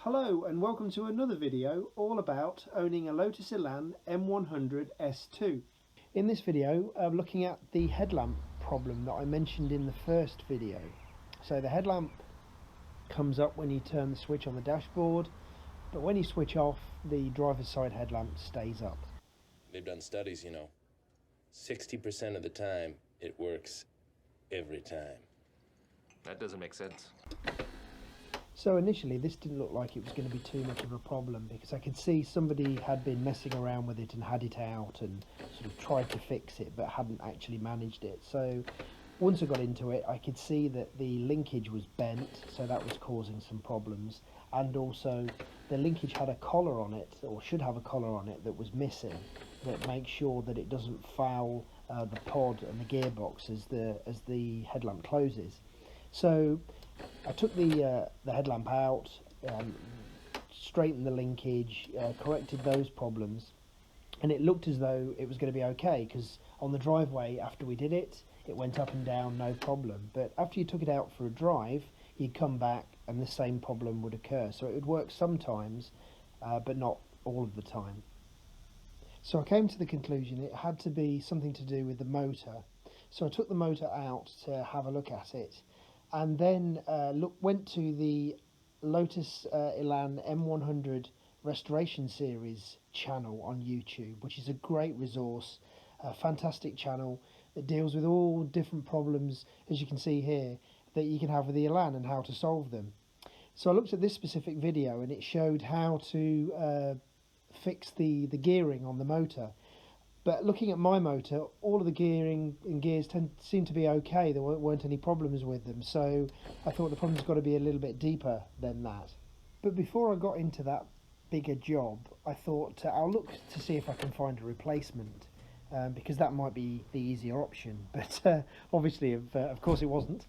Hello and welcome to another video all about owning a Lotus Elan M100 S2. In this video I'm looking at the headlamp problem that I mentioned in the first video. So the headlamp comes up when you turn the switch on the dashboard, but when you switch off, the driver's side headlamp stays up. They've done studies, 60% of the time it works every time. That doesn't make sense. So initially this didn't look like it was going to be too much of a problem, because I could see somebody had been messing around with it and had it out and sort of tried to fix it but hadn't actually managed it. So once I got into it, I could see that the linkage was bent, so that was causing some problems, and also the linkage had a collar on it, or should have a collar on it, that was missing, that makes sure that it doesn't foul the pod and the gearbox as the headlamp closes. So I took the headlamp out, straightened the linkage, corrected those problems, and it looked as though it was going to be okay, because on the driveway after we did it, it went up and down no problem. But after you took it out for a drive, you'd come back and the same problem would occur. So it would work sometimes, but not all of the time. So I came to the conclusion it had to be something to do with the motor. So I took the motor out to have a look at it, and then went to the Lotus Elan M100 Restoration Series channel on YouTube, which is a great resource, a fantastic channel that deals with all different problems, as you can see here, that you can have with the Elan and how to solve them. So I looked at this specific video and it showed how to fix the gearing on the motor. But looking at my motor, all of the gearing and gears seem to be okay. There weren't any problems with them. So I thought the problem's got to be a little bit deeper than that. But before I got into that bigger job, I thought I'll look to see if I can find a replacement, because that might be the easier option. But obviously, of course, it wasn't.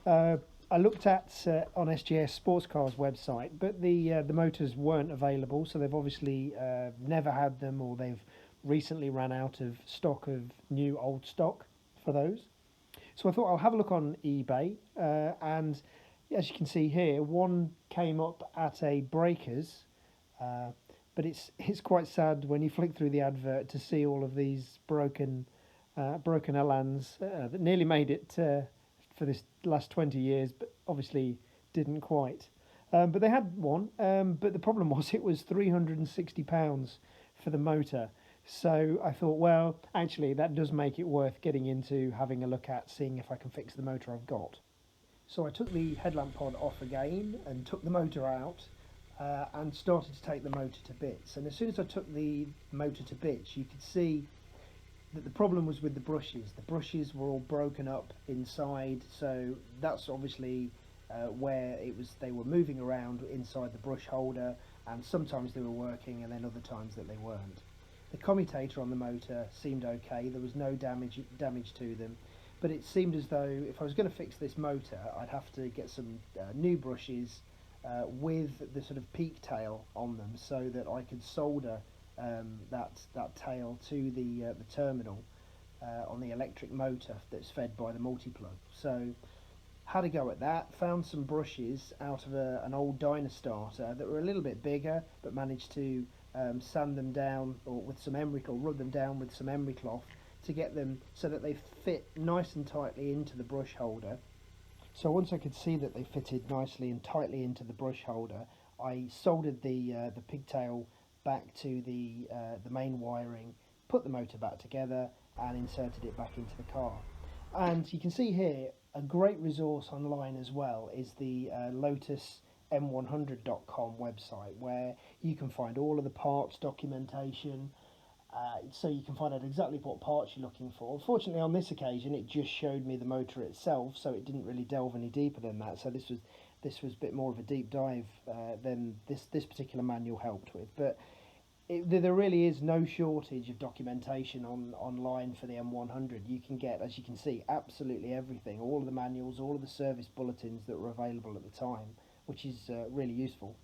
I looked at on SGS Sports Cars website, but the motors weren't available. So they've obviously never had them, or they've recently ran out of stock of new old stock for those. So I thought I'll have a look on eBay, and as you can see here, one came up at a Breakers, but it's quite sad when you flick through the advert to see all of these broken Elans that nearly made it for this last 20 years, but obviously didn't quite. But they had one, but the problem was it was £360 for the motor. So I thought, well, actually that does make it worth getting into having a look at, seeing if I can fix the motor I've got. So I took the headlamp pod off again and took the motor out, and started to take the motor to bits. And as soon as I took the motor to bits, you could see that the problem was with the brushes. The brushes were all broken up inside, so that's obviously where they were moving around inside the brush holder, and sometimes they were working and then other times that they weren't. The commutator on the motor seemed okay, there was no damage to them, but it seemed as though if I was going to fix this motor, I'd have to get some new brushes with the sort of peak tail on them, so that I could solder that tail to the terminal on the electric motor that's fed by the multi-plug. So had a go at that, found some brushes out of an old dyno starter that were a little bit bigger, but managed to sand them down, or with some emery, or rub them down with some emery cloth to get them so that they fit nice and tightly into the brush holder. So once I could see that they fitted nicely and tightly into the brush holder, I soldered the pigtail back to the main wiring, put the motor back together and inserted it back into the car. And you can see here a great resource online as well is the lotusm100.com website, where you can find all of the parts documentation, so you can find out exactly what parts you're looking for. Unfortunately on this occasion it just showed me the motor itself, so it didn't really delve any deeper than that. So this was a bit more of a deep dive than this particular manual helped with. But there really is no shortage of documentation online for the M100. You can get, as you can see, absolutely everything, all of the manuals, all of the service bulletins that were available at the time, which is really useful.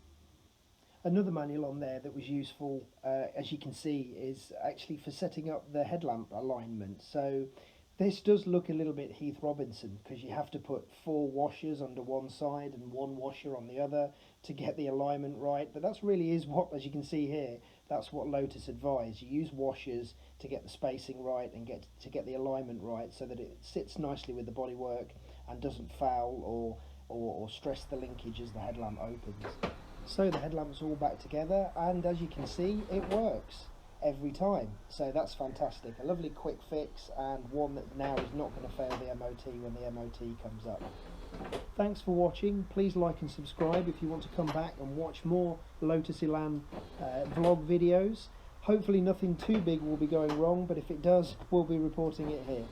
Another manual on there that was useful, as you can see, is actually for setting up the headlamp alignment. So This does look a little bit Heath Robinson, because you have to put 4 washers under one side and 1 washer on the other to get the alignment right, but that's really is what, as you can see here, that's what Lotus advise. You use washers to get the spacing right and to get the alignment right so that it sits nicely with the bodywork and doesn't foul or stress the linkage as the headlamp opens. So the headlamp's all back together, and as you can see, it works every time, so that's fantastic. A lovely quick fix, and one that now is not going to fail the MOT when the MOT comes up. Thanks for watching. Please like and subscribe if you want to come back and watch more Lotus Elan vlog videos. Hopefully nothing too big will be going wrong, but if it does, we'll be reporting it here.